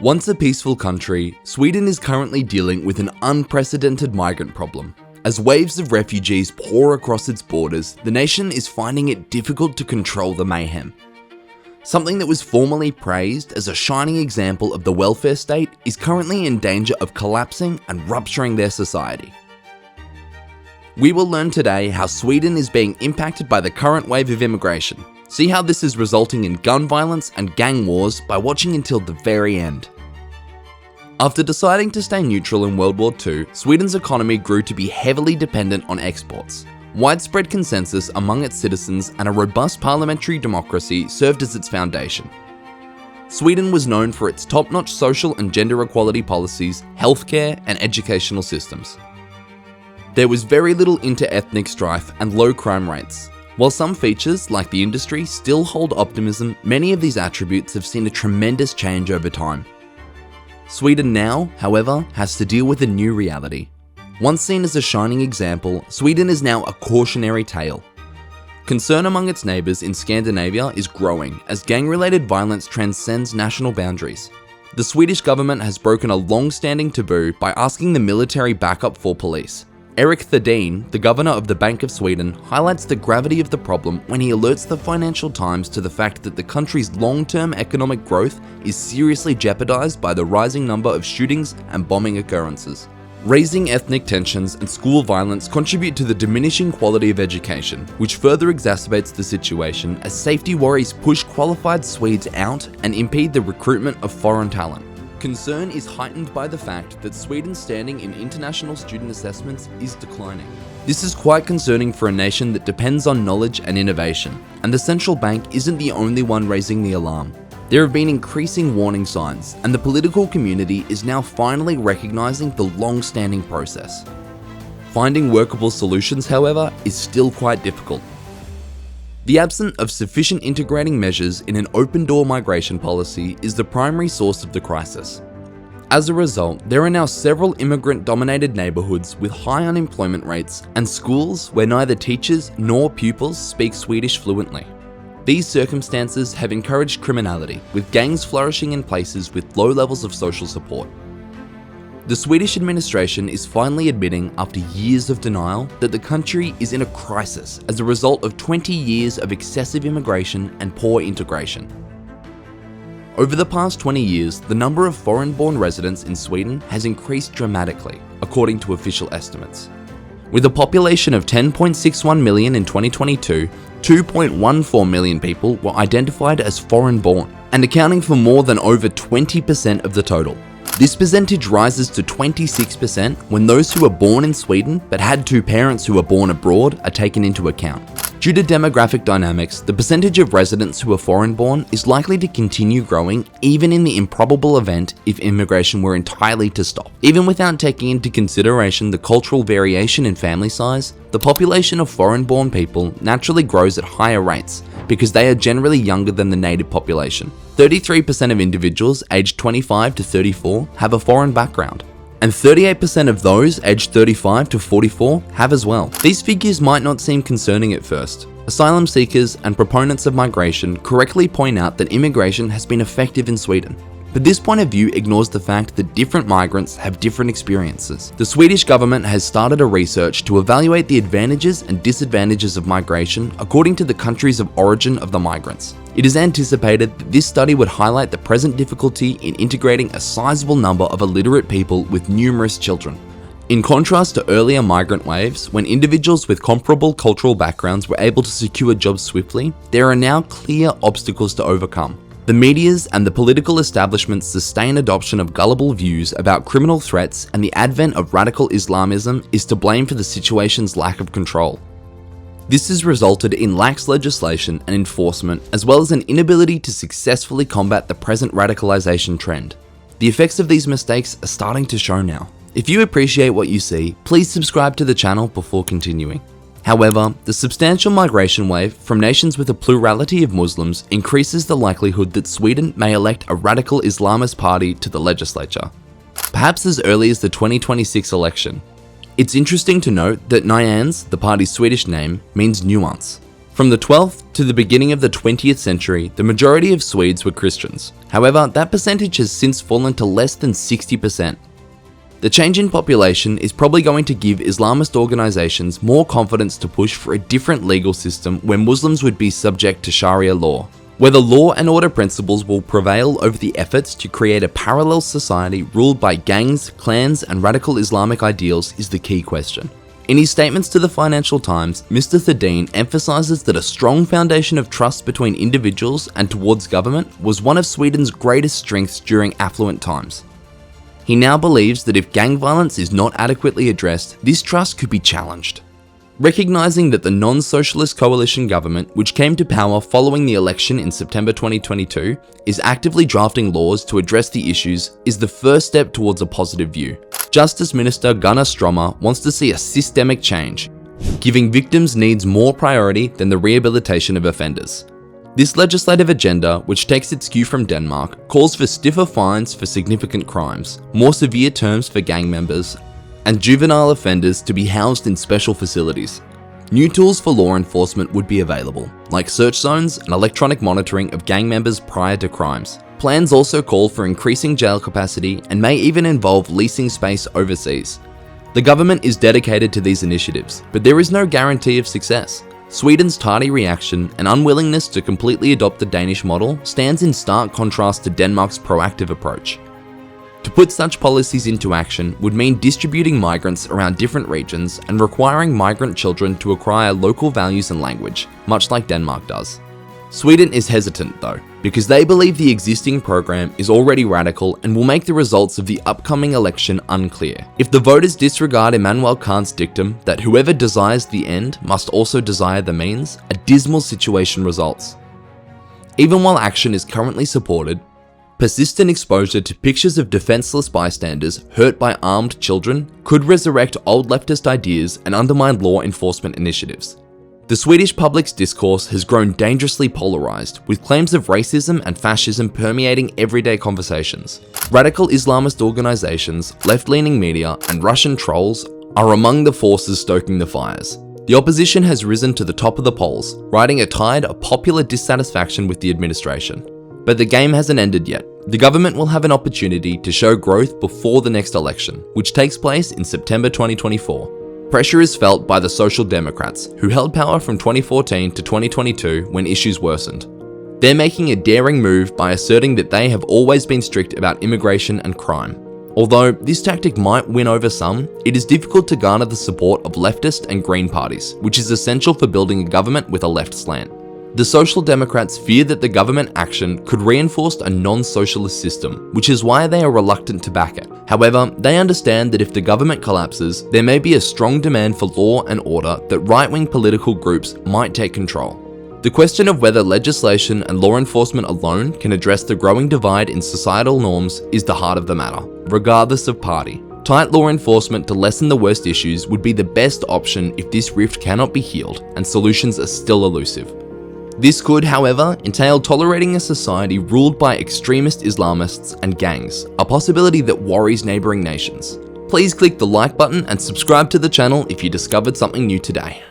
Once a peaceful country, Sweden is currently dealing with an unprecedented migrant problem. As waves of refugees pour across its borders, the nation is finding it difficult to control the mayhem. Something that was formerly praised as a shining example of the welfare state is currently in danger of collapsing and rupturing their society. We will learn today how Sweden is being impacted by the current wave of immigration. See how this is resulting in gun violence and gang wars by watching until the very end. After deciding to stay neutral in World War II, Sweden's economy grew to be heavily dependent on exports. Widespread consensus among its citizens and a robust parliamentary democracy served as its foundation. Sweden was known for its top-notch social and gender equality policies, healthcare, and educational systems. There was very little inter-ethnic strife and low crime rates. While some features, like the industry, still hold optimism, many of these attributes have seen a tremendous change over time. Sweden now, however, has to deal with a new reality. Once seen as a shining example, Sweden is now a cautionary tale. Concern among its neighbours in Scandinavia is growing as gang-related violence transcends national boundaries. The Swedish government has broken a long-standing taboo by asking the military backup for police. Erik Thedéen, the governor of the Bank of Sweden, highlights the gravity of the problem when he alerts the Financial Times to the fact that the country's long-term economic growth is seriously jeopardized by the rising number of shootings and bombing occurrences. Raising ethnic tensions and school violence contribute to the diminishing quality of education, which further exacerbates the situation as safety worries push qualified Swedes out and impede the recruitment of foreign talent. Concern is heightened by the fact that Sweden's standing in international student assessments is declining. This is quite concerning for a nation that depends on knowledge and innovation, and the central bank isn't the only one raising the alarm. There have been increasing warning signs, and the political community is now finally recognizing the long-standing process. Finding workable solutions, however, is still quite difficult. The absence of sufficient integrating measures in an open-door migration policy is the primary source of the crisis. As a result, there are now several immigrant-dominated neighbourhoods with high unemployment rates and schools where neither teachers nor pupils speak Swedish fluently. These circumstances have encouraged criminality, with gangs flourishing in places with low levels of social support. The Swedish administration is finally admitting, after years of denial, that the country is in a crisis as a result of 20 years of excessive immigration and poor integration. Over the past 20 years, the number of foreign-born residents in Sweden has increased dramatically, according to official estimates. With a population of 10.61 million in 2022, 2.14 million people were identified as foreign-born, and accounting for more than over 20% of the total. This percentage rises to 26% when those who were born in Sweden but had two parents who were born abroad are taken into account. Due to demographic dynamics, the percentage of residents who are foreign-born is likely to continue growing even in the improbable event if immigration were entirely to stop. Even without taking into consideration the cultural variation in family size, the population of foreign-born people naturally grows at higher rates because they are generally younger than the native population. 33% of individuals aged 25 to 34 have a foreign background, and 38% of those aged 35 to 44 have as well. These figures might not seem concerning at first. Asylum seekers and proponents of migration correctly point out that immigration has been effective in Sweden. But this point of view ignores the fact that different migrants have different experiences. The Swedish government has started a research to evaluate the advantages and disadvantages of migration according to the countries of origin of the migrants. It is anticipated that this study would highlight the present difficulty in integrating a sizable number of illiterate people with numerous children. In contrast to earlier migrant waves, when individuals with comparable cultural backgrounds were able to secure jobs swiftly, there are now clear obstacles to overcome. The media's and the political establishment's sustained adoption of gullible views about criminal threats and the advent of radical Islamism is to blame for the situation's lack of control. This has resulted in lax legislation and enforcement, as well as an inability to successfully combat the present radicalization trend. The effects of these mistakes are starting to show now. If you appreciate what you see, please subscribe to the channel before continuing. However, the substantial migration wave from nations with a plurality of Muslims increases the likelihood that Sweden may elect a radical Islamist party to the legislature, perhaps as early as the 2026 election. It's interesting to note that Nyans, the party's Swedish name, means nuance. From the 12th to the beginning of the 20th century, the majority of Swedes were Christians. However, that percentage has since fallen to less than 60%. The change in population is probably going to give Islamist organizations more confidence to push for a different legal system where Muslims would be subject to Sharia law. Whether law and order principles will prevail over the efforts to create a parallel society ruled by gangs, clans, and radical Islamic ideals is the key question. In his statements to the Financial Times, Mr. Thedin emphasizes that a strong foundation of trust between individuals and towards government was one of Sweden's greatest strengths during affluent times. He now believes that if gang violence is not adequately addressed, this trust could be challenged. Recognizing that the non-socialist coalition government, which came to power following the election in September 2022, is actively drafting laws to address the issues, is the first step towards a positive view. Justice Minister Gunnar Strömmer wants to see a systemic change, giving victims' needs more priority than the rehabilitation of offenders. This legislative agenda, which takes its cue from Denmark, calls for stiffer fines for significant crimes, more severe terms for gang members, and juvenile offenders to be housed in special facilities. New tools for law enforcement would be available, like search zones and electronic monitoring of gang members prior to crimes. Plans also call for increasing jail capacity and may even involve leasing space overseas. The government is dedicated to these initiatives, but there is no guarantee of success. Sweden's tardy reaction and unwillingness to completely adopt the Danish model stands in stark contrast to Denmark's proactive approach. To put such policies into action would mean distributing migrants around different regions and requiring migrant children to acquire local values and language, much like Denmark does. Sweden is hesitant though, because they believe the existing program is already radical and will make the results of the upcoming election unclear. If the voters disregard Immanuel Kant's dictum that whoever desires the end must also desire the means, a dismal situation results. Even while action is currently supported, persistent exposure to pictures of defenseless bystanders hurt by armed children could resurrect old leftist ideas and undermine law enforcement initiatives. The Swedish public's discourse has grown dangerously polarized, with claims of racism and fascism permeating everyday conversations. Radical Islamist organizations, left-leaning media, and Russian trolls are among the forces stoking the fires. The opposition has risen to the top of the polls, riding a tide of popular dissatisfaction with the administration. But the game hasn't ended yet. The government will have an opportunity to show growth before the next election, which takes place in September 2024. Pressure is felt by the Social Democrats, who held power from 2014 to 2022 when issues worsened. They're making a daring move by asserting that they have always been strict about immigration and crime. Although this tactic might win over some, it is difficult to garner the support of leftist and Green parties, which is essential for building a government with a left slant. The Social Democrats fear that the government action could reinforce a non-socialist system, which is why they are reluctant to back it. However, they understand that if the government collapses, there may be a strong demand for law and order that right-wing political groups might take control. The question of whether legislation and law enforcement alone can address the growing divide in societal norms is the heart of the matter, regardless of party. Tight law enforcement to lessen the worst issues would be the best option if this rift cannot be healed and solutions are still elusive. This could, however, entail tolerating a society ruled by extremist Islamists and gangs, a possibility that worries neighboring nations. Please click the like button and subscribe to the channel if you discovered something new today.